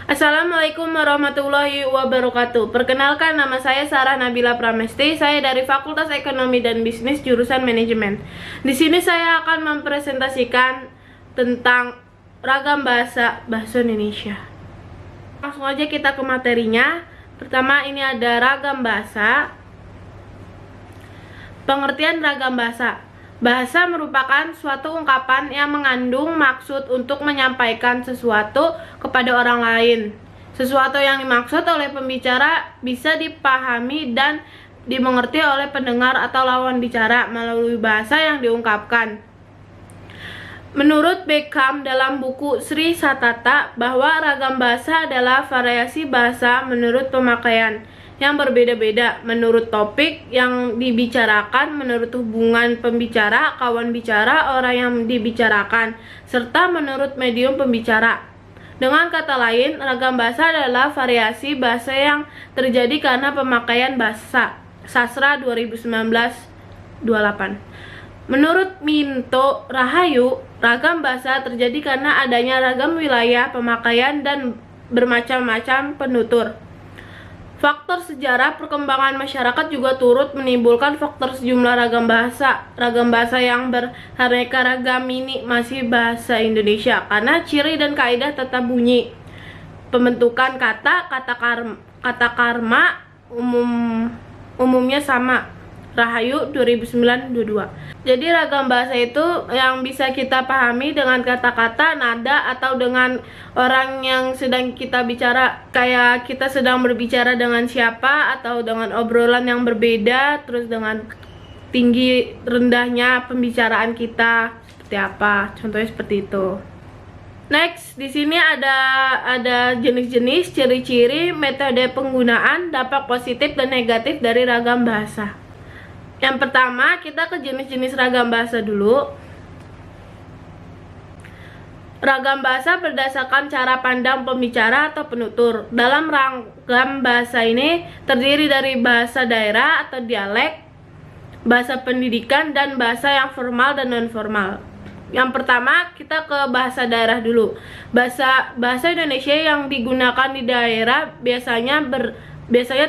Assalamualaikum warahmatullahi wabarakatuh. Perkenalkan, nama saya Sarah Nabila Pramesti. Saya dari Fakultas Ekonomi dan Bisnis jurusan Manajemen. Di sini saya akan mempresentasikan tentang ragam bahasa Indonesia. Langsung aja kita ke materinya. Pertama, ini ada ragam bahasa. Pengertian ragam bahasa. Bahasa merupakan suatu ungkapan yang mengandung maksud untuk menyampaikan sesuatu kepada orang lain. Sesuatu yang dimaksud oleh pembicara bisa dipahami dan dimengerti oleh pendengar atau lawan bicara melalui bahasa yang diungkapkan. Menurut Beckham dalam buku Sri Satata, bahwa ragam bahasa adalah variasi bahasa menurut pemakaian yang berbeda-beda, menurut topik yang dibicarakan, menurut hubungan pembicara, kawan bicara, orang yang dibicarakan, serta menurut medium pembicara. Dengan kata lain, ragam bahasa adalah variasi bahasa yang terjadi karena pemakaian bahasa. Sastra 2019-28. Menurut Minto Rahayu, ragam bahasa terjadi karena adanya ragam wilayah pemakaian dan bermacam-macam penutur. Faktor sejarah perkembangan masyarakat juga turut menimbulkan faktor sejumlah ragam bahasa. Ragam bahasa yang beraneka ragam ini masih bahasa Indonesia karena ciri dan kaidah tata bunyi, pembentukan kata karma umumnya sama. Rahayu 2009-22. Jadi ragam bahasa itu yang bisa kita pahami dengan kata-kata, nada, atau dengan orang yang sedang kita bicara, kayak kita sedang berbicara dengan siapa, atau dengan obrolan yang berbeda, terus dengan tinggi rendahnya pembicaraan kita seperti apa. Contohnya seperti itu. Next, di sini ada jenis-jenis, ciri-ciri, metode penggunaan, dampak positif dan negatif dari ragam bahasa. Yang pertama, kita ke jenis-jenis ragam bahasa dulu. Ragam bahasa berdasarkan cara pandang pembicara atau penutur. Dalam ragam bahasa ini terdiri dari bahasa daerah atau dialek, bahasa pendidikan, dan bahasa yang formal dan non-formal. Yang pertama, kita ke bahasa daerah dulu. Bahasa Indonesia yang digunakan di daerah biasanya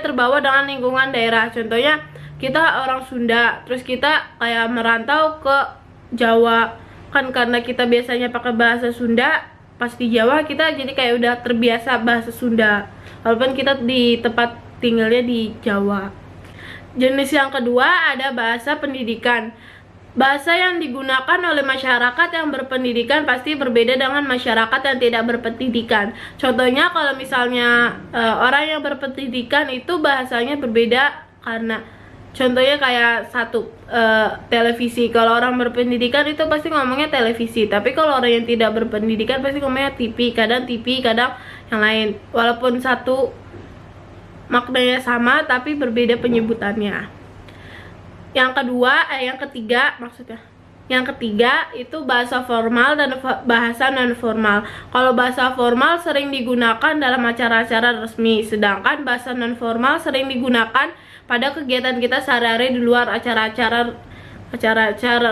terbawa dengan lingkungan daerah. Contohnya, kita orang Sunda, terus kita kayak merantau ke Jawa, kan karena kita biasanya pakai bahasa Sunda, pas di Jawa kita jadi kayak udah terbiasa bahasa Sunda, walaupun kita di tempat tinggalnya di Jawa. Jenis yang kedua ada bahasa pendidikan. Bahasa yang digunakan oleh masyarakat yang berpendidikan pasti berbeda dengan masyarakat yang tidak berpendidikan. Contohnya kalau misalnya orang yang berpendidikan itu bahasanya berbeda karena contohnya kayak televisi. Kalau orang berpendidikan itu pasti ngomongnya televisi, tapi kalau orang yang tidak berpendidikan pasti ngomongnya TV, kadang yang lain. Walaupun satu maknanya sama tapi berbeda penyebutannya. Yang ketiga itu bahasa formal dan bahasa non formal. Kalau bahasa formal sering digunakan dalam acara-acara resmi, sedangkan bahasa non formal sering digunakan pada kegiatan kita sehari-hari di luar acara-acara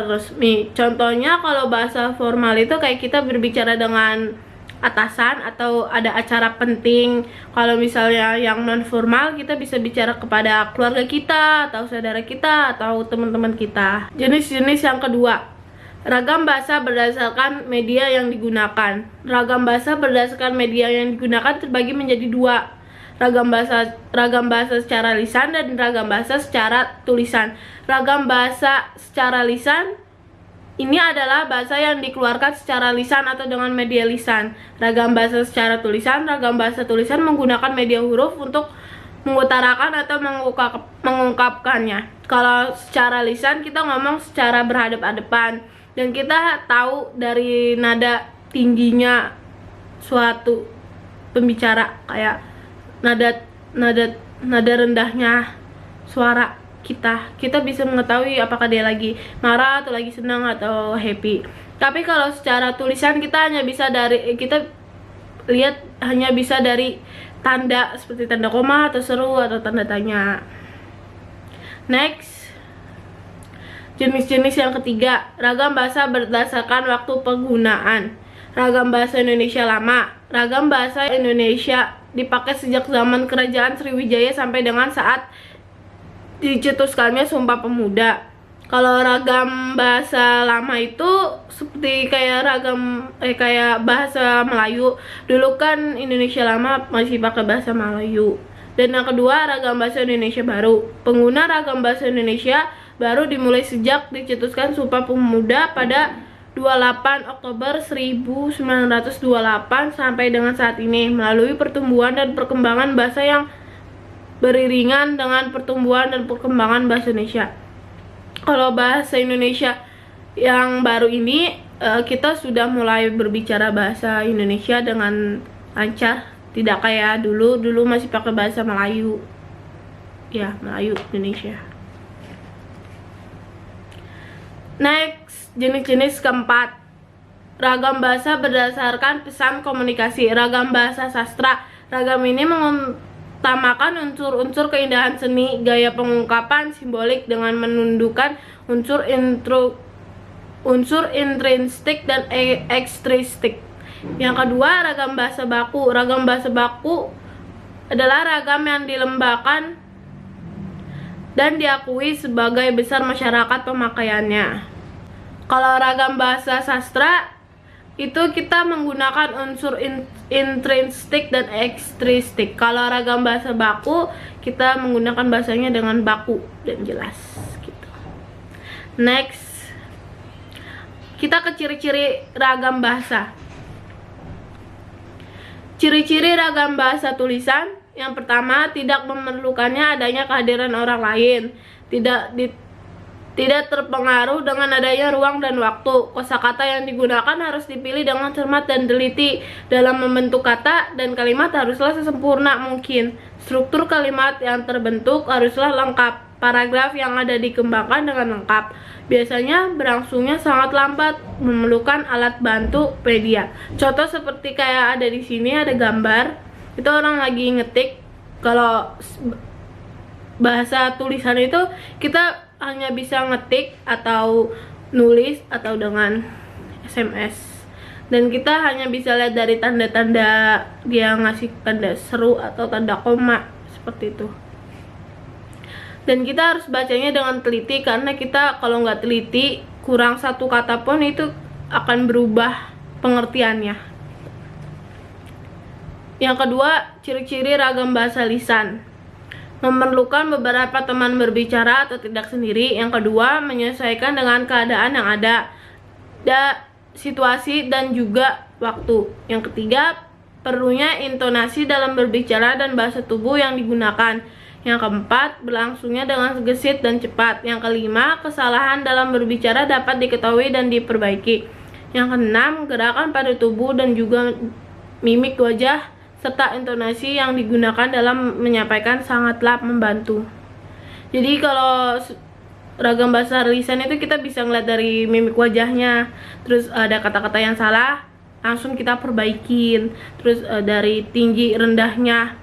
resmi. Contohnya kalau bahasa formal itu kayak kita berbicara dengan atasan atau ada acara penting. Kalau misalnya yang non formal, kita bisa bicara kepada keluarga kita atau saudara kita atau teman-teman kita. Jenis-jenis yang kedua, ragam bahasa berdasarkan media yang digunakan. Ragam bahasa berdasarkan media yang digunakan terbagi menjadi dua. Ragam bahasa secara lisan dan ragam bahasa secara tulisan. Ragam bahasa secara lisan ini adalah bahasa yang dikeluarkan secara lisan atau dengan media lisan. Ragam bahasa secara tulisan, ragam bahasa tulisan menggunakan media huruf untuk mengutarakan atau mengungkapkannya. Kalau secara lisan kita ngomong secara berhadap-hadapan, dan kita tahu dari nada tingginya suatu pembicara, kayak nada rendahnya suara kita bisa mengetahui apakah dia lagi marah atau lagi senang atau happy. Tapi kalau secara tulisan kita hanya bisa dari tanda seperti tanda koma atau seru atau tanda tanya. Next, jenis-jenis yang ketiga, ragam bahasa berdasarkan waktu penggunaan. Ragam bahasa Indonesia lama. Ragam bahasa Indonesia dipakai sejak zaman Kerajaan Sriwijaya sampai dengan saat dicetuskannya Sumpah Pemuda. Kalau ragam bahasa lama itu seperti kayak bahasa Melayu. Dulu kan Indonesia lama masih pakai bahasa Melayu. Dan yang kedua, ragam bahasa Indonesia baru. Pengguna ragam bahasa Indonesia baru dimulai sejak dicetuskan Sumpah Pemuda pada 28 Oktober 1928 sampai dengan saat ini, melalui pertumbuhan dan perkembangan bahasa yang beriringan dengan pertumbuhan dan perkembangan bahasa Indonesia. Kalau bahasa Indonesia yang baru ini, kita sudah mulai berbicara bahasa Indonesia dengan lancar, tidak kayak dulu masih pakai bahasa Melayu. Ya, Melayu Indonesia. Next, jenis-jenis keempat. Ragam bahasa berdasarkan pesan komunikasi. Ragam bahasa sastra. Ragam ini mengutamakan unsur-unsur keindahan seni, gaya pengungkapan, simbolik dengan menundukkan unsur intrinsik dan ekstristik. Yang kedua, ragam bahasa baku. Ragam bahasa baku adalah ragam yang dilembagakan dan diakui sebagai besar masyarakat pemakaiannya. Kalau ragam bahasa sastra itu kita menggunakan unsur intrinsik dan ekstristik. Kalau ragam bahasa baku kita menggunakan bahasanya dengan baku dan jelas gitu. Next, kita ke ciri-ciri ragam bahasa. Ciri-ciri ragam bahasa tulisan. Yang pertama, tidak memerlukannya adanya kehadiran orang lain. Tidak terpengaruh dengan adanya ruang dan waktu. Kosakata yang digunakan harus dipilih dengan cermat dan teliti. Dalam membentuk kata dan kalimat haruslah sesempurna mungkin. Struktur kalimat yang terbentuk haruslah lengkap. Paragraf yang ada dikembangkan dengan lengkap. Biasanya berlangsungnya sangat lambat, memerlukan alat bantu media. Contoh seperti kayak ada di sini, ada gambar. Itu orang lagi ngetik. Kalau bahasa tulisan itu kita hanya bisa ngetik atau nulis atau dengan SMS, dan kita hanya bisa lihat dari tanda-tanda dia ngasih tanda seru atau tanda koma seperti itu. Dan kita harus bacanya dengan teliti, karena kita kalau nggak teliti kurang satu kata pun itu akan berubah pengertiannya. Yang kedua, ciri-ciri ragam bahasa lisan. Memerlukan beberapa teman berbicara atau tidak sendiri. Yang kedua, menyesuaikan dengan keadaan yang ada, situasi dan juga waktu. Yang ketiga, perlunya intonasi dalam berbicara dan bahasa tubuh yang digunakan. Yang keempat, berlangsungnya dengan gesit dan cepat. Yang kelima, kesalahan dalam berbicara dapat diketahui dan diperbaiki. Yang keenam, gerakan pada tubuh dan juga mimik wajah serta intonasi yang digunakan dalam menyampaikan sangatlah membantu. Jadi kalau ragam bahasa lisan itu kita bisa ngeliat dari mimik wajahnya. Terus ada kata-kata yang salah, langsung kita perbaikin. Terus dari tinggi rendahnya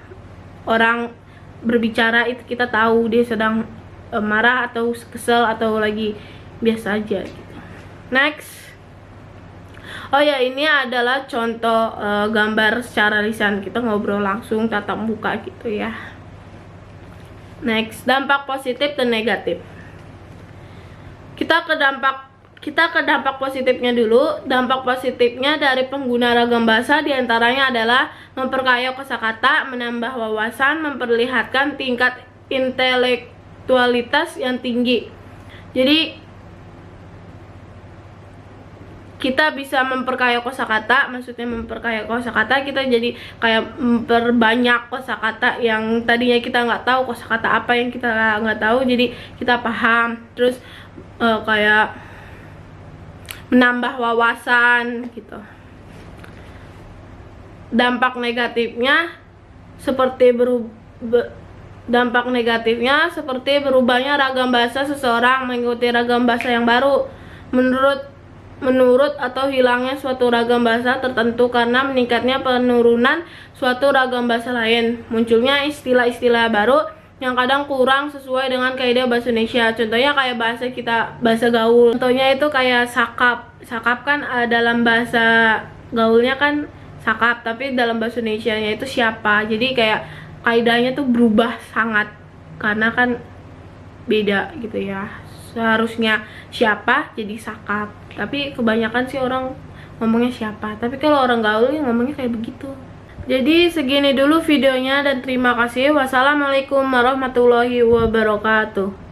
orang berbicara itu kita tahu dia sedang marah atau kesel atau lagi biasa aja gitu. Next. Oh ya, ini adalah contoh gambar secara lisan. Kita ngobrol langsung tatap muka gitu ya. Next, dampak positif dan negatif. Kita ke dampak positifnya dulu. Dampak positifnya dari pengguna ragam bahasa diantaranya adalah memperkaya kosakata, menambah wawasan, memperlihatkan tingkat intelektualitas yang tinggi. Jadi kita bisa memperkaya kosakata, maksudnya memperkaya kosakata, kita jadi kayak memperbanyak kosakata yang tadinya kita nggak tahu kosakata apa yang kita nggak tahu, jadi kita paham. Terus kayak menambah wawasan gitu. Dampak negatifnya seperti berubahnya ragam bahasa seseorang mengikuti ragam bahasa yang baru. Menurut atau hilangnya suatu ragam bahasa tertentu karena meningkatnya penurunan suatu ragam bahasa lain. Munculnya istilah-istilah baru yang kadang kurang sesuai dengan kaidah bahasa Indonesia. Contohnya kayak bahasa kita, bahasa gaul. Contohnya itu kayak sakap. Sakap kan dalam bahasa gaulnya kan sakap, tapi dalam bahasa Indonesianya itu siapa. Jadi kayak kaidahnya tuh berubah sangat karena kan beda gitu ya. Seharusnya siapa jadi sakap, tapi kebanyakan sih orang ngomongnya siapa. Tapi kalau orang gaul ya ngomongnya kayak begitu. Jadi segini dulu videonya dan terima kasih. Wassalamualaikum warahmatullahi wabarakatuh.